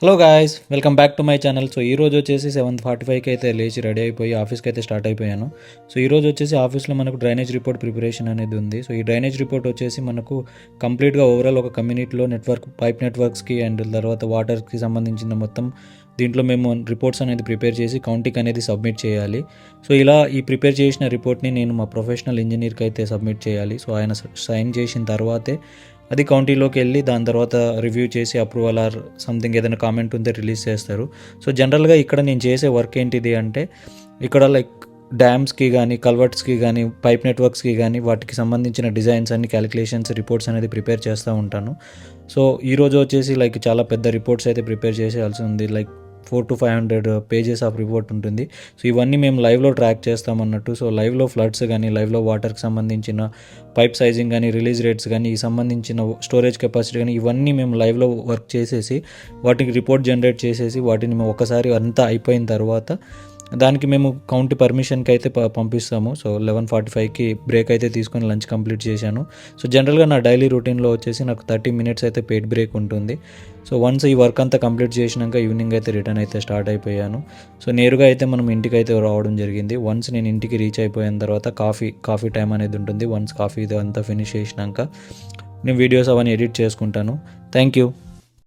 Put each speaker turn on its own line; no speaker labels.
Hello guys, welcome back to my channel. So ఈరోజు వచ్చేసి 7:45కి అయితే లేచి రెడీ అయిపోయి ఆఫీస్కి అయితే స్టార్ట్ అయిపోయాను. సో ఈరోజు వచ్చేసి ఆఫీస్లో మనకు డ్రైనేజ్ రిపోర్ట్ ప్రిపరేషన్ అనేది ఉంది. సో ఈ డ్రైనేజ్ రిపోర్ట్ వచ్చేసి మనకు కంప్లీట్గా ఓవరాల్ ఒక కమ్యూనిటీలో పైప్ నెట్వర్క్స్కి అండ్ తర్వాత వాటర్కి సంబంధించిన మొత్తం దీంట్లో మేము రిపోర్ట్స్ అనేది ప్రిపేర్ చేసి కౌంటీకి అనేది సబ్మిట్ చేయాలి. సో ఇలా ఈ ప్రిపేర్ చేసిన రిపోర్ట్ని నేను మా ప్రొఫెషనల్ ఇంజనీర్కి అయితే సబ్మిట్ చేయాలి. సో ఆయన సైన్ చేసిన తర్వాతే అది కౌంటీలోకి వెళ్ళి దాని తర్వాత రివ్యూ చేసి అప్రూవల్ ఆర్ సంథింగ్ ఏదైనా కామెంట్ ఉంటే రిలీజ్ చేస్తారు. సో జనరల్గా ఇక్కడ నేను చేసే వర్క్ ఏంటిది అంటే ఇక్కడ డ్యామ్స్కి కానీ కల్వర్ట్స్కి కానీ పైప్ నెట్వర్క్స్కి కానీ వాటికి సంబంధించిన డిజైన్స్ అన్ని క్యాలిక్యులేషన్స్ రిపోర్ట్స్ అనేది ప్రిపేర్ చేస్తూ ఉంటాను. సో ఈరోజు వచ్చేసి చాలా పెద్ద రిపోర్ట్స్ అయితే ప్రిపేర్ చేసేయాల్సి ఉంది. 400 to 500 పేజెస్ ఆఫ్ రిపోర్ట్ ఉంటుంది. సో ఇవన్నీ మేము లైవ్లో ట్రాక్ చేస్తామన్నట్టు. సో లైవ్లో ఫ్లడ్స్ కానీ లైవ్లో వాటర్కి సంబంధించిన పైప్ సైజింగ్ కానీ రిలీజ్ రేట్స్ కానీ ఈ సంబంధించిన స్టోరేజ్ కెపాసిటీ కానీ ఇవన్నీ మేము లైవ్లో వర్క్ చేసేసి వాటికి రిపోర్ట్ జనరేట్ చేసేసి వాటిని మేము ఒకసారి అంతా అయిపోయిన తర్వాత దానికి మేము కౌంటీ పర్మిషన్కి అయితే పంపిస్తాము. సో 11:45కి బ్రేక్ అయితే తీసుకొని లంచ్ కంప్లీట్ చేశాను. సో జనరల్గా నా డైలీ రొటీన్లో వచ్చేసి నాకు 30 minutes అయితే పెయిడ్ బ్రేక్ ఉంటుంది. సో వన్స్ ఈ వర్క్ అంతా కంప్లీట్ చేసినాక ఈవినింగ్ అయితే రిటర్న్ అయితే స్టార్ట్ అయిపోయాను. సో నేరుగా అయితే మనం ఇంటికి అయితే రావడం జరిగింది. వన్స్ నేను ఇంటికి రీచ్ అయిపోయిన తర్వాత కాఫీ టైం అనేది ఉంటుంది. వన్స్ కాఫీ అంతా ఫినిష్ చేసినాక నేను వీడియోస్ అవన్నీ ఎడిట్ చేసుకుంటాను. Thank you.